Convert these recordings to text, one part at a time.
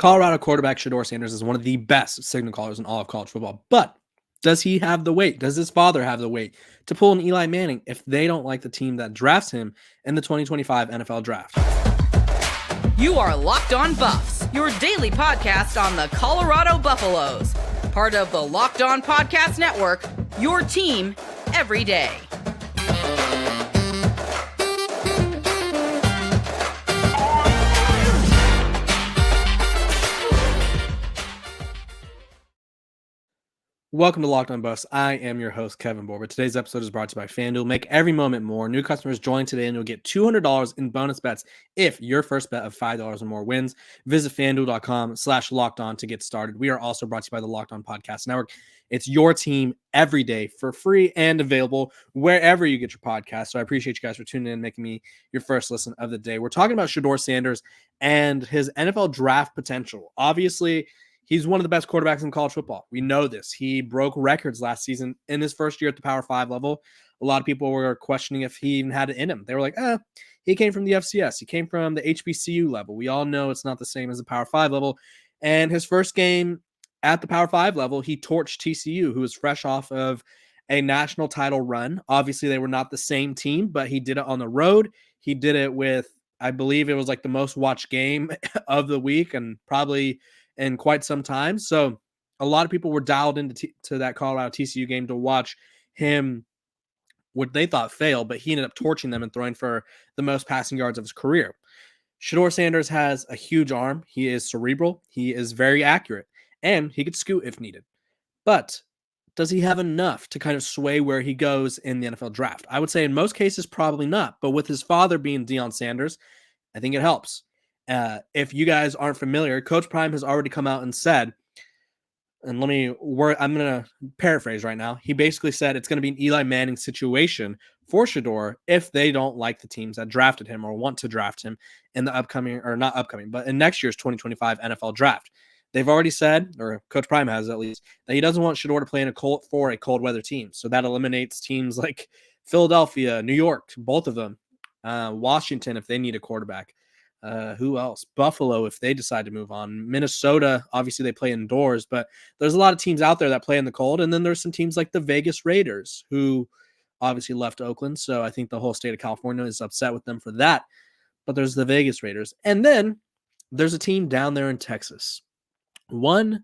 Colorado quarterback Shedeur Sanders is one of the best signal callers in all of college football. But does he have the weight? Does his father have the weight to pull an Eli Manning if they don't like the team that drafts him in the 2025 NFL Draft? You are Locked On Buffs, your daily podcast on the Colorado Buffaloes. Part of the Locked On Podcast Network, your team every day. Welcome to Locked On Buffs. I am your host, Kevin Borber. Today's episode is brought to you by FanDuel. Make every moment more. New customers join today and you'll get $200 in bonus bets if your first bet of $5 or more wins. Visit FanDuel.com/LockedOn to get started. We are also brought to you by the Locked On Podcast Network. It's your team every day for free and available wherever you get your podcast. So I appreciate you guys for tuning in and making me your first listen of the day. We're talking about Shedeur Sanders and his NFL draft potential. Obviously, he's one of the best quarterbacks in college football. We know this. He broke records last season in his first year at the Power 5 level. A lot of people were questioning if he even had it in him. They were like, he came from the FCS. He came from the HBCU level. We all know it's not the same as the Power 5 level. And his first game at the Power 5 level, he torched TCU, who was fresh off of a national title run. Obviously, they were not the same team, but he did it on the road. He did it with, I believe it was like the most watched game of the week and probably in quite some time. So a lot of people were dialed into to that Colorado TCU game to watch him, what they thought fail, but he ended up torching them and throwing for the most passing yards of his career. Shedeur Sanders has a huge arm. He is cerebral. He is very accurate, and he could scoot if needed. But does he have enough to kind of sway where he goes in the NFL draft? I would say in most cases, probably not. But with his father being Deion Sanders, I think it helps. If you guys aren't familiar, Coach Prime has already come out and said, and I'm going to paraphrase right now. He basically said it's going to be an Eli Manning situation for Shedeur if they don't like the teams that drafted him or want to draft him in the in next year's 2025 NFL draft. They've already said, or Coach Prime has at least, that he doesn't want Shedeur to play for a cold weather team. So that eliminates teams like Philadelphia, New York, both of them, Washington if they need a quarterback. Who else? Buffalo, if they decide to move on. Minnesota, obviously they play indoors, but there's a lot of teams out there that play in the cold. And then there's some teams like the Vegas Raiders, who obviously left Oakland. So I think the whole state of California is upset with them for that. But there's the Vegas Raiders. And then there's a team down there in Texas. One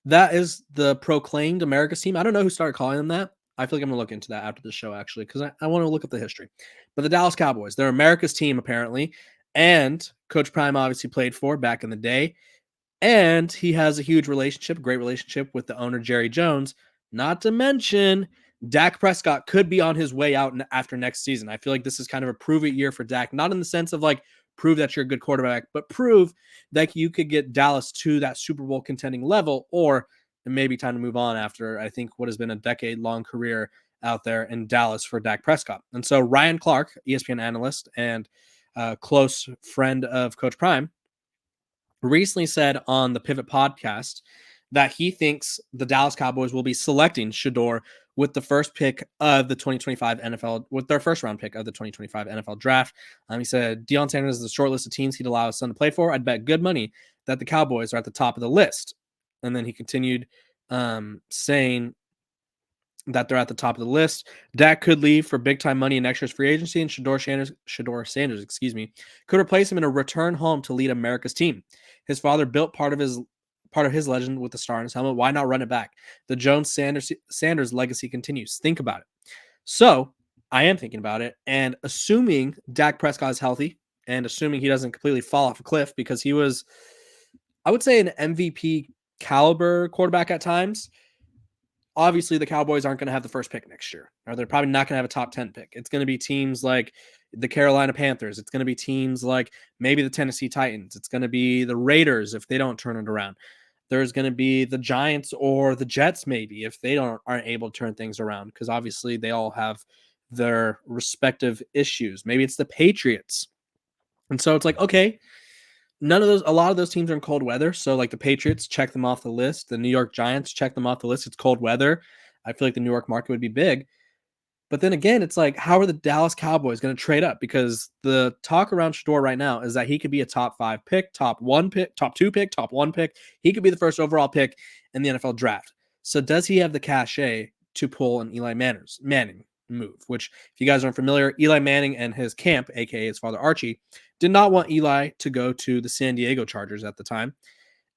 that is the proclaimed America's team. I don't know who started calling them that. I feel like I'm going to look into that after the show, actually, because I want to look at the history. But the Dallas Cowboys, they're America's team, apparently. And Coach Prime obviously played for back in the day. And he has a great relationship with the owner, Jerry Jones. Not to mention, Dak Prescott could be on his way out after next season. I feel like this is kind of a prove-it year for Dak. Not in the sense of like prove that you're a good quarterback, but prove that you could get Dallas to that Super Bowl contending level, or it may be time to move on after, I think, what has been a decade-long career out there in Dallas for Dak Prescott. And so Ryan Clark, ESPN analyst and close friend of Coach Prime, recently said on the Pivot podcast that he thinks the Dallas Cowboys will be selecting Shedeur with the first pick of the 2025 NFL, with their first round pick of the 2025 NFL draft. He said, Deion Sanders is the short list of teams he'd allow his son to play for. I'd bet good money that the Cowboys are at the top of the list. And then he continued saying that they're at the top of the list. Dak could leave for big-time money in next year's free agency, and Shedeur Sanders, could replace him in a return home to lead America's team. His father built part of his legend with the star on his helmet. Why not run it back? The Jones-Sanders legacy continues. Think about it. So I am thinking about it, and assuming Dak Prescott is healthy, and assuming he doesn't completely fall off a cliff, because he was, I would say, an MVP caliber quarterback at times. Obviously, the Cowboys aren't going to have the first pick next year, or they're probably not going to have a top 10 pick. It's going to be teams like the Carolina Panthers. It's going to be teams like maybe the Tennessee Titans. It's going to be the Raiders if they don't turn it around. There's going to be the Giants or the Jets maybe if they aren't able to turn things around, because obviously they all have their respective issues. Maybe it's the Patriots. And so it's like, okay, a lot of those teams are in cold weather. So like the Patriots, check them off the list. The New York Giants, check them off the list. It's cold weather. I feel like the New York market would be big. But then again, it's like, how are the Dallas Cowboys going to trade up? Because the talk around Shedeur right now is that he could be a top 5 pick, top 1 pick, top 2 pick, top 1 pick. He could be the first overall pick in the NFL draft. So does he have the cachet to pull an Eli Manning move? Which, if you guys aren't familiar, Eli Manning and his camp, aka his father Archie, did not want Eli to go to the San Diego Chargers at the time.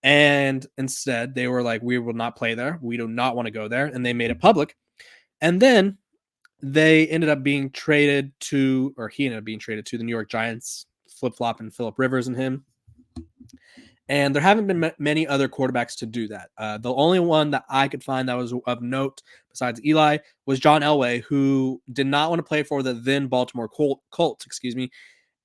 And instead, they were like, we will not play there. We do not want to go there. And they made it public. And then they ended up being traded to, or he ended up being traded to the New York Giants, flip-flopping Phillip Rivers and him. And there haven't been many other quarterbacks to do that. The only one that I could find that was of note besides Eli was John Elway, who did not want to play for the then Baltimore Colts,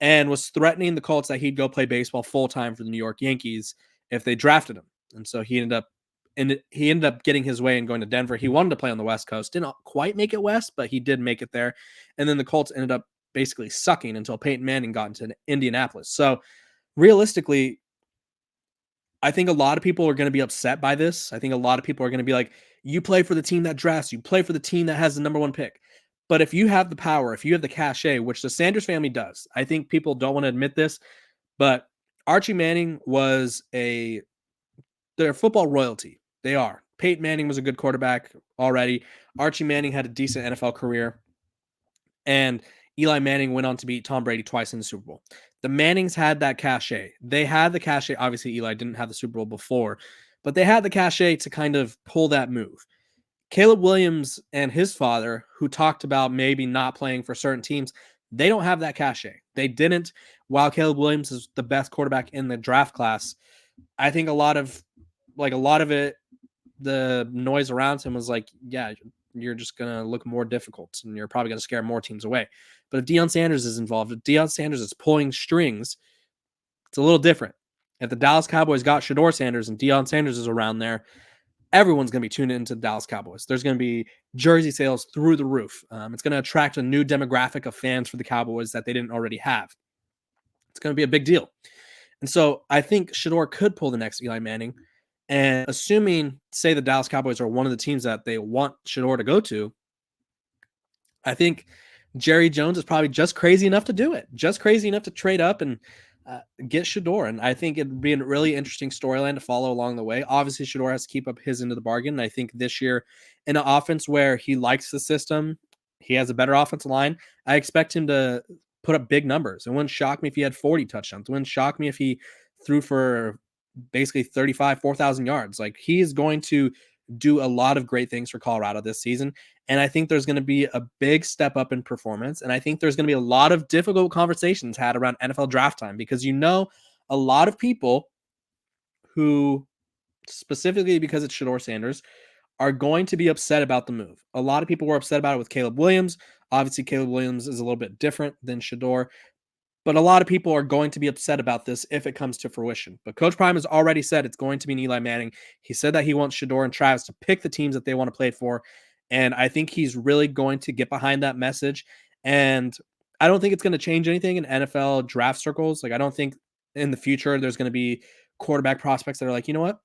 and was threatening the Colts that he'd go play baseball full-time for the New York Yankees if they drafted him. And so he ended up getting his way and going to Denver. He wanted to play on the West Coast. Didn't quite make it West, but he did make it there. And then the Colts ended up basically sucking until Peyton Manning got into Indianapolis. So realistically, I think a lot of people are going to be upset by this. I think a lot of people are going to be like, you play for the team that drafts, you play for the team that has the number 1 pick. But if you have the power, if you have the cachet, which the Sanders family does, I think people don't want to admit this, but Archie Manning was they're football royalty. They are. Peyton Manning was a good quarterback already. Archie Manning had a decent NFL career. And Eli Manning went on to beat Tom Brady twice in the Super Bowl. The Mannings had that cachet. They had the cachet. Obviously, Eli didn't have the Super Bowl before, but they had the cachet to kind of pull that move. Caleb Williams and his father, who talked about maybe not playing for certain teams, they don't have that cachet. They didn't. While Caleb Williams is the best quarterback in the draft class, I think a lot of it, the noise around him was like, yeah, you're just going to look more difficult and you're probably going to scare more teams away. But if Deion Sanders is involved, if Deion Sanders is pulling strings, it's a little different. If the Dallas Cowboys got Shedeur Sanders and Deion Sanders is around there, everyone's going to be tuned into the Dallas Cowboys. There's going to be jersey sales through the roof. It's going to attract a new demographic of fans for the Cowboys that they didn't already have. It's going to be a big deal. And so I think Shedeur could pull the next Eli Manning. And assuming, say, the Dallas Cowboys are one of the teams that they want Shedeur to go to, I think Jerry Jones is probably just crazy enough to do it, just crazy enough to trade up and get Shedeur. And I think it'd be a really interesting storyline to follow along the way. Obviously, Shedeur has to keep up his end of the bargain. And I think this year, in an offense where he likes the system, he has a better offensive line, I expect him to put up big numbers. It wouldn't shock me if he had 40 touchdowns. It wouldn't shock me if he threw for basically 4,000 yards. Like, he is going to do a lot of great things for Colorado this season. And I think there's going to be a big step up in performance. And I think there's going to be a lot of difficult conversations had around NFL draft time, because a lot of people who, specifically because it's Shedeur Sanders, are going to be upset about the move. A lot of people were upset about it with Caleb Williams. Obviously, Caleb Williams is a little bit different than Shedeur. But a lot of people are going to be upset about this if it comes to fruition. But Coach Prime has already said it's going to be an Eli Manning. He said that he wants Shedeur and Travis to pick the teams that they want to play for. And I think he's really going to get behind that message. And I don't think it's going to change anything in NFL draft circles. Like, I don't think in the future there's going to be quarterback prospects that are like, you know what?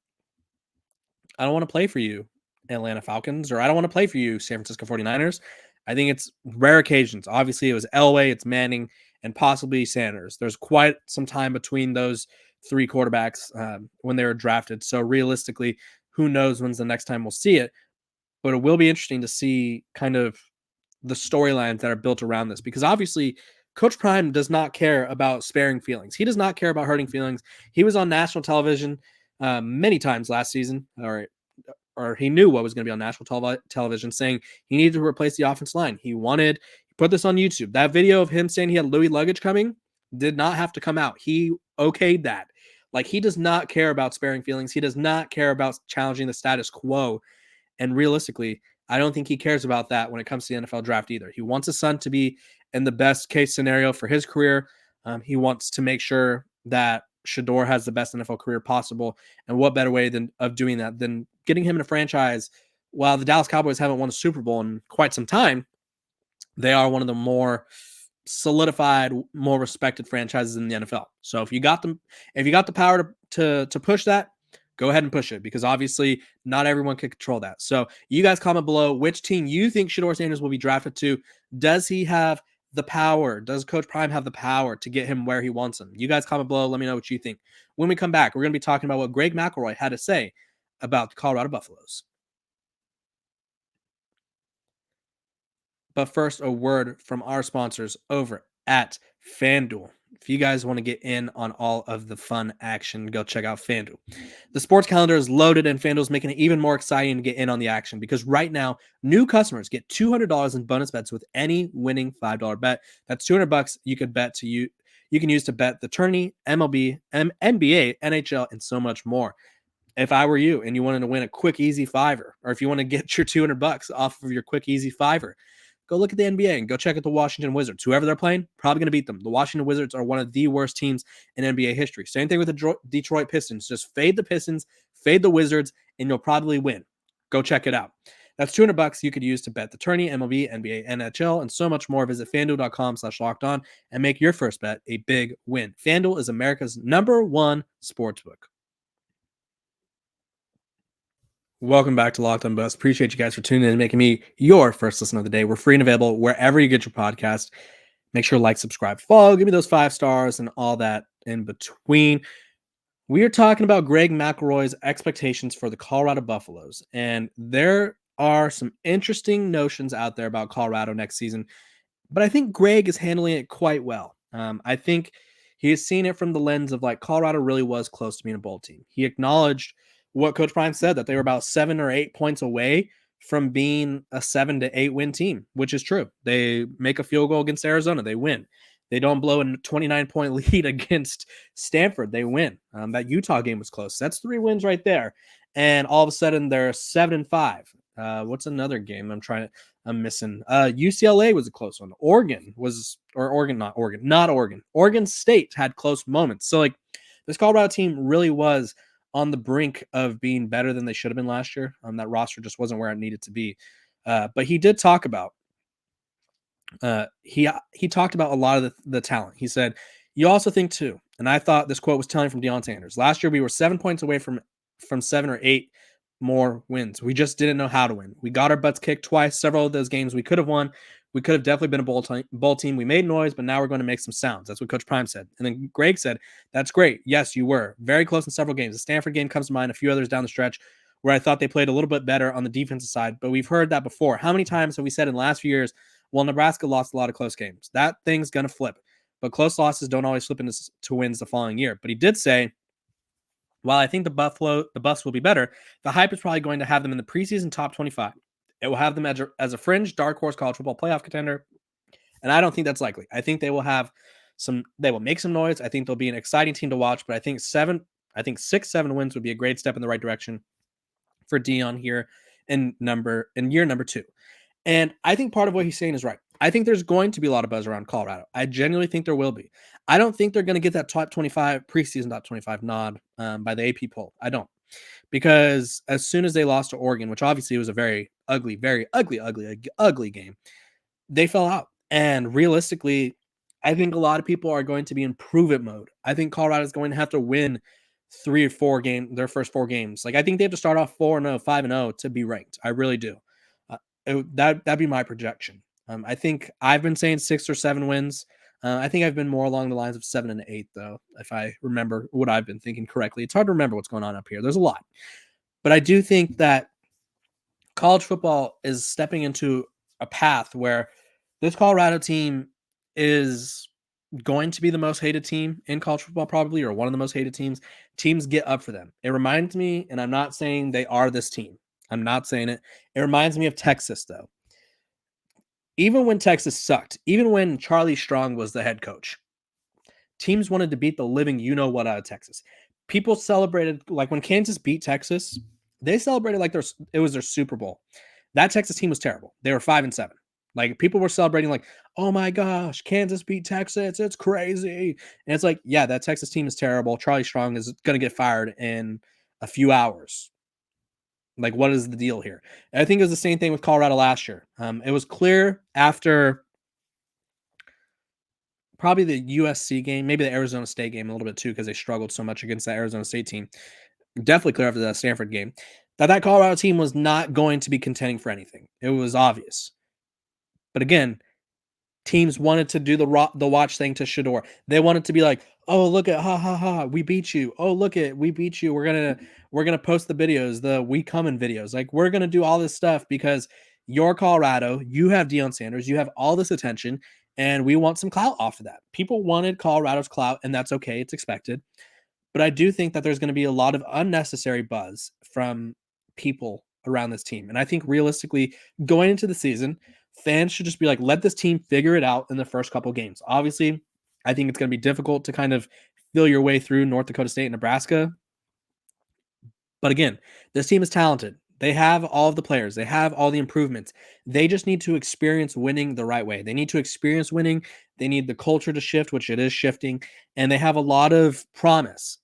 I don't want to play for you, Atlanta Falcons, or I don't want to play for you, San Francisco 49ers. I think it's rare occasions. Obviously, it was Elway, it's Manning, and possibly Sanders. There's quite some time between those 3 quarterbacks when they were drafted. So realistically, who knows when's the next time we'll see it. But it will be interesting to see kind of the storylines that are built around this, because obviously Coach Prime does not care about sparing feelings. He does not care about hurting feelings. He was on national television many times last season, or he knew what was going to be on national television, saying he needed to replace the offensive line. He put this on YouTube. That video of him saying he had Louis luggage coming did not have to come out. He okayed that. Like, he does not care about sparing feelings. He does not care about challenging the status quo. And realistically, I don't think he cares about that when it comes to the NFL draft either. He wants his son to be in the best case scenario for his career. He wants to make sure that Shedeur has the best NFL career possible. And what better way of doing that than getting him in a franchise? While the Dallas Cowboys haven't won a Super Bowl in quite some time, they are one of the more solidified, more respected franchises in the NFL. So if you got the power to push that, go ahead and push it because obviously not everyone can control that. So you guys comment below which team you think Shedeur Sanders will be drafted to. Does he have the power? Does Coach Prime have the power to get him where he wants him? You guys comment below. Let me know what you think. When we come back, we're going to be talking about what Greg McElroy had to say about the Colorado Buffaloes. But first, a word from our sponsors over at FanDuel. If you guys want to get in on all of the fun action, go check out FanDuel. The sports calendar is loaded, and FanDuel is making it even more exciting to get in on the action because right now, new customers get $200 in bonus bets with any winning $5 bet. That's $200 you could bet to you. You can use to bet the tourney, MLB, NBA, NHL, and so much more. If I were you and you wanted to win a quick, easy fiver, or if you want to get your $200 off of your quick, easy fiver, go look at the NBA and go check out the Washington Wizards. Whoever they're playing, probably going to beat them. The Washington Wizards are one of the worst teams in NBA history. Same thing with the Detroit Pistons. Just fade the Pistons, fade the Wizards, and you'll probably win. Go check it out. That's $200 you could use to bet the tourney, MLB, NBA, NHL, and so much more. Visit FanDuel.com/lockedon and make your first bet a big win. FanDuel is America's #1 sportsbook. Welcome back to Locked On Buffs. Appreciate you guys for tuning in and making me your first listen of the day. We're free and available wherever you get your podcast. Make sure to like, subscribe, follow, give me those 5 stars and all that in between. We are talking about Greg McElroy's expectations for the Colorado Buffaloes. And there are some interesting notions out there about Colorado next season, but I think Greg is handling it quite well. I think he has seen it from the lens of like Colorado really was close to being a bowl team. He acknowledged what Coach Prime said, that they were about 7 or 8 points away from being a 7 to 8 win team, which is true. They make a field goal against Arizona, they win. They don't blow a 29-point lead against Stanford, they win. That Utah game was close. That's 3 wins right there. And all of a sudden they're 7-5. What's another game I'm missing? UCLA was a close one. Oregon. Oregon State had close moments. So like this Colorado team really was on the brink of being better than they should have been last year. That roster just wasn't where it needed to be. But he did talk about he talked about a lot of the talent. He said, you also think too, and I thought this quote was telling from Deion Sanders. Last year we were 7 points away from 7 or 8 more wins. We just didn't know how to win. We got our butts kicked twice. Several of those games we could have won. We could have definitely been a bowl team. We made noise, but now we're going to make some sounds. That's what Coach Prime said. And then Greg said, that's great. Yes, you were very close in several games. The Stanford game comes to mind, a few others down the stretch where I thought they played a little bit better on the defensive side, but we've heard that before. How many times have we said in the last few years, well, Nebraska lost a lot of close games. That thing's going to flip, but close losses don't always flip into wins the following year. But he did say, while I think the Buffs will be better, the hype is probably going to have them in the preseason top 25. It will have them as a fringe dark horse college football playoff contender. And I don't think that's likely. I think they will make some noise. I think they'll be an exciting team to watch, but I think 6, 7 wins would be a great step in the right direction for Deion here in year number 2. And I think part of what he's saying is right. I think there's going to be a lot of buzz around Colorado. I genuinely think there will be. I don't think they're going to get that top 25 preseason top 25 nod by the AP poll. I don't. Because as soon as they lost to Oregon, which obviously was a very ugly game, they fell out. And realistically, I think a lot of people are going to be in prove-it mode. I think Colorado is going to have to win 3 or 4 their first 4 games. Like I think they have to start off 4-0, 5-0 to be ranked. I really do. That'd be my projection. I think I've been saying 6 or 7 wins. I think I've been more along the lines of 7 and 8, though, if I remember what I've been thinking correctly. It's hard to remember what's going on up here. There's a lot. But I do think that college football is stepping into a path where this Colorado team is going to be the most hated team in college football, probably, or one of the most hated teams. Teams get up for them. It reminds me, and I'm not saying they are this team. I'm not saying it. It reminds me of Texas, though. Even when Texas sucked, even when Charlie Strong was the head coach, teams wanted to beat the living you-know-what out of Texas. People celebrated, like when Kansas beat Texas, they celebrated like it was their Super Bowl. That Texas team was terrible. They were 5-7. Like people were celebrating like, oh my gosh, Kansas beat Texas. It's crazy. And it's like, yeah, that Texas team is terrible. Charlie Strong is going to get fired in a few hours. Like, what is the deal here? And I think it was the same thing with Colorado last year. It was clear after probably the USC game, maybe the Arizona State game a little bit too, because they struggled so much against that Arizona State team. definitely clear after that Stanford game, that Colorado team was not going to be contending for anything. It was obvious. But again, teams wanted to do the watch thing to Shedeur. They wanted to be like, "Oh, look at we beat you. Oh, look at we beat you. We're gonna post the videos, the we coming videos. Like we're gonna do all this stuff because you're Colorado. You have Deion Sanders. You have all this attention, and we want some clout off of that. People wanted Colorado's clout, and that's okay. It's expected. But I do think that there's going to be a lot of unnecessary buzz from people around this team. And I think realistically, going into the season, fans should just be like, let this team figure it out in the first couple games. Obviously, I think it's going to be difficult to kind of feel your way through North Dakota State and Nebraska. But again, this team is talented. They have all of the players. They have all the improvements. They just need to experience winning the right way. They need to experience winning. They need the culture to shift, which it is shifting. And they have a lot of promise.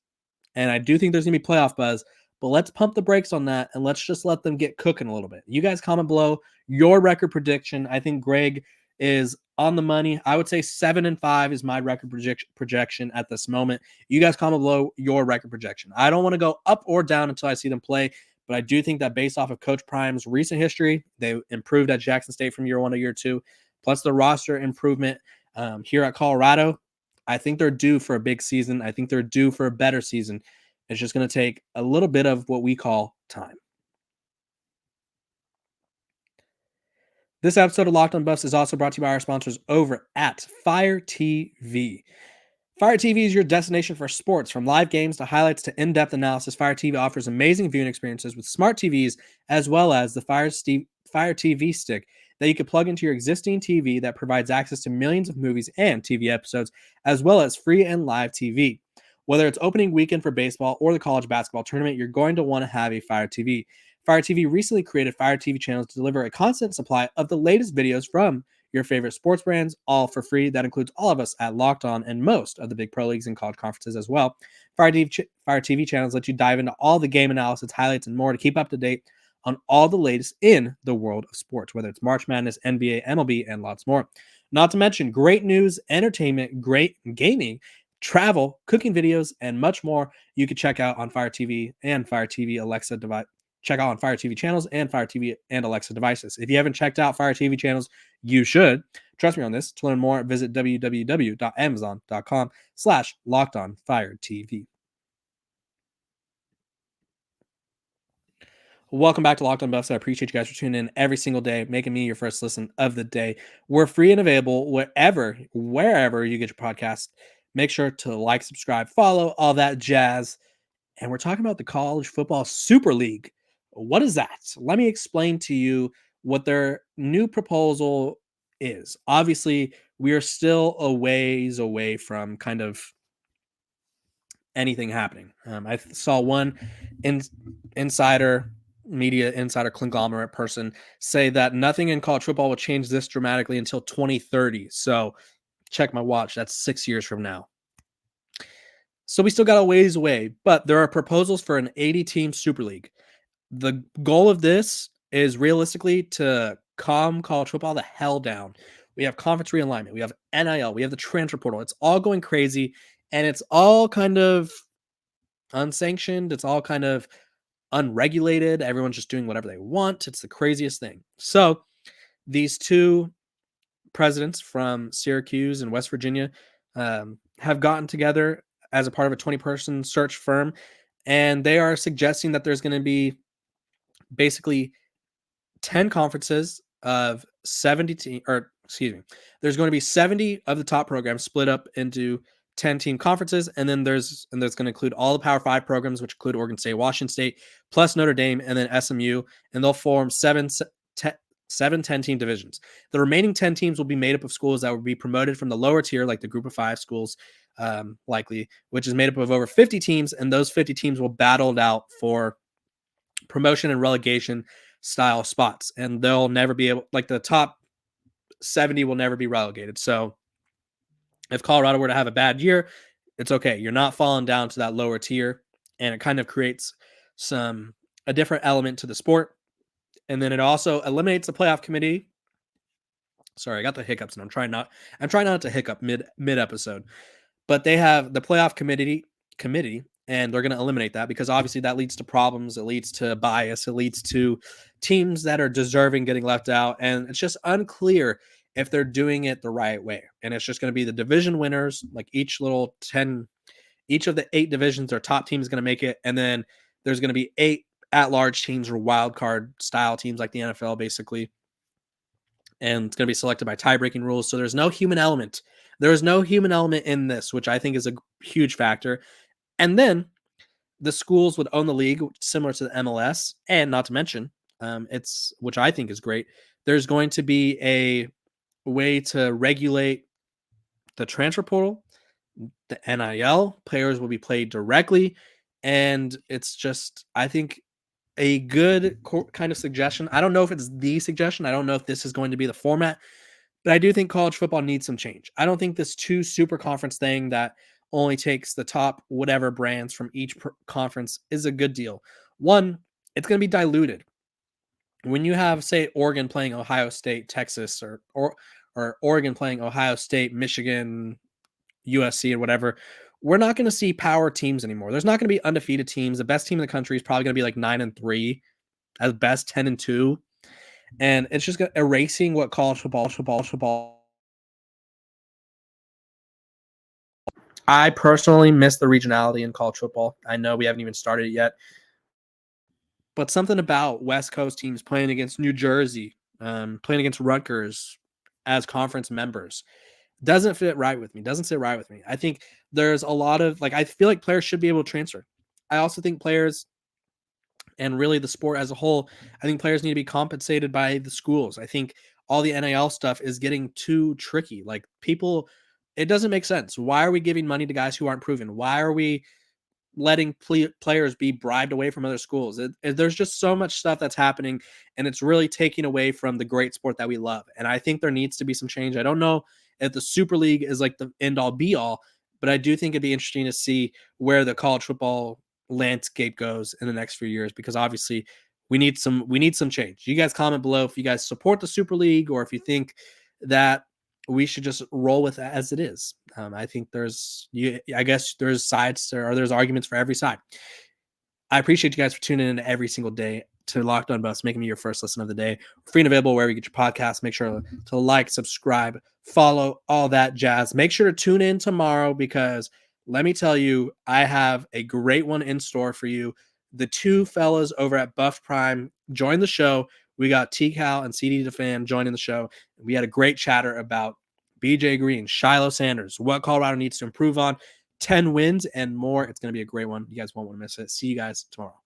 And I do think there's going to be playoff buzz, but let's pump the brakes on that and let's just let them get cooking a little bit. You guys comment below your record prediction. I think Greg is on the money. I would say 7-5 is my record projection at this moment. You guys comment below your record projection. I don't want to go up or down until I see them play, but I do think that based off of Coach Prime's recent history, they improved at Jackson State from year 1 to year 2, plus the roster improvement here at Colorado. I think they're due for a big season. I think they're due for a better season. It's just going to take a little bit of what we call time. This episode of Locked on Buffs is also brought to you by our sponsors over at Fire TV. Fire TV is your destination for sports. From live games to highlights to in-depth analysis, Fire TV offers amazing viewing experiences with smart TVs as well as the Fire TV stick that you can plug into your existing TV that provides access to millions of movies and TV episodes, as well as free and live TV. Whether it's opening weekend for baseball or the college basketball tournament, you're going to want to have a Fire TV. Fire TV recently created Fire TV channels to deliver a constant supply of the latest videos from your favorite sports brands, all for free. That includes all of us at Locked On and most of the big pro leagues and college conferences as well. Fire TV channels let you dive into all the game analysis, highlights, and more to keep up to date on all the latest in the world of sports, whether it's March Madness, NBA, MLB, and lots more. Not to mention great news, entertainment, great gaming, travel, cooking videos, and much more you can check out on Fire TV and Fire TV Alexa device. Check out on Fire TV channels and Fire TV and Alexa devices. If you haven't checked out Fire TV channels, you should. Trust me on this. To learn more, visit www.amazon.com/LockedOnFireTV. Welcome back to Locked On Buffs. I appreciate you guys for tuning in every single day, making me your first listen of the day. We're free and available wherever you get your podcast. Make sure to like, subscribe, follow, all that jazz. And we're talking about the College Football Super League. What is that? Let me explain to you what their new proposal is. Obviously, we are still a ways away from kind of anything happening. I saw one media insider conglomerate person say that nothing in college football will change this dramatically until 2030. So check my watch. That's 6 years from now. So we still got a ways away, but there are proposals for an 80-team Super League. The goal of this is realistically to calm college football the hell down. We have conference realignment. We have NIL. We have the transfer portal. It's all going crazy, and it's all kind of unsanctioned. It's all kind of unregulated. Everyone's just doing whatever they want. It's the craziest thing. So these two presidents from Syracuse and West Virginia have gotten together as a part of a 20-person search firm, and they are suggesting that there's going to be basically 10 conferences of 70 there's going to be 70 of the top programs split up into 10-team conferences, and then there's going to include all the Power 5 programs, which include Oregon State, Washington State, plus Notre Dame, and then SMU, and they'll form 7 10-team divisions. The remaining 10 teams will be made up of schools that will be promoted from the lower tier, like the Group of 5 schools, likely, which is made up of over 50 teams, and those 50 teams will battle it out for promotion and relegation style spots, and they'll never be able, like the top 70 will never be relegated. So if Colorado were to have a bad year, it's okay. You're not falling down to that lower tier, and it kind of creates a different element to the sport. And then it also eliminates the playoff committee. Sorry, I got the hiccups, and I'm trying not to hiccup mid episode. But they have the playoff committee And they're going to eliminate that because obviously that leads to problems. It leads to bias. It leads to teams that are deserving getting left out. And it's just unclear if they're doing it the right way. And it's just going to be the division winners, like each of the 8 divisions, their top team is going to make it. And then there's going to be 8 at-large teams or wild card style teams like the NFL, basically. And it's going to be selected by tie-breaking rules. So there's no human element. There is no human element in this, which I think is a huge factor. And then the schools would own the league, similar to the MLS. And not to mention, which I think is great, there's going to be a way to regulate the transfer portal, the NIL. Players will be paid directly. And it's just, I think, a good kind of suggestion. I don't know if it's the suggestion. I don't know if this is going to be the format, but I do think college football needs some change. I don't think this 2 super conference thing that only takes the top whatever brands from each conference is a good deal. One, it's going to be diluted. When you have, say, Oregon playing Ohio State, Texas, or Oregon playing Ohio State, Michigan, USC, and whatever, we're not going to see power teams anymore. There's not going to be undefeated teams. The best team in the country is probably going to be like 9-3, at best 10-2, and it's just erasing what college football. I personally miss the regionality in college football. I know we haven't even started it yet, but something about West Coast teams playing against New Jersey, playing against Rutgers as conference members doesn't sit right with me. I think there's a lot of, I feel like players should be able to transfer. I also think players, and really the sport as a whole, I think players need to be compensated by the schools. I think all the NIL stuff is getting too tricky. Like, people, it doesn't make sense. Why are we giving money to guys who aren't proven? Why are we letting players be bribed away from other schools? There's just so much stuff that's happening, and it's really taking away from the great sport that we love. And I think there needs to be some change. I don't know if the Super League is like the end all be all, but I do think it'd be interesting to see where the college football landscape goes in the next few years, because obviously we need some change. You guys comment below if you guys support the Super League or if you think that we should just roll with it as it is. I think I guess there's there's arguments for every side. I appreciate you guys for tuning in every single day to Locked On Buffs, making me your first listen of the day. Free and available wherever you get your podcasts. Make sure to like, subscribe, follow, all that jazz. Make sure to tune in tomorrow, because let me tell you, I have a great one in store for you. The 2 fellas over at Buff Prime joined the show. We got T-Cal and CD DeFan joining the show. We had a great chatter about BJ Green, Shedeur Sanders, what Colorado needs to improve on, 10 wins and more. It's going to be a great one. You guys won't want to miss it. See you guys tomorrow.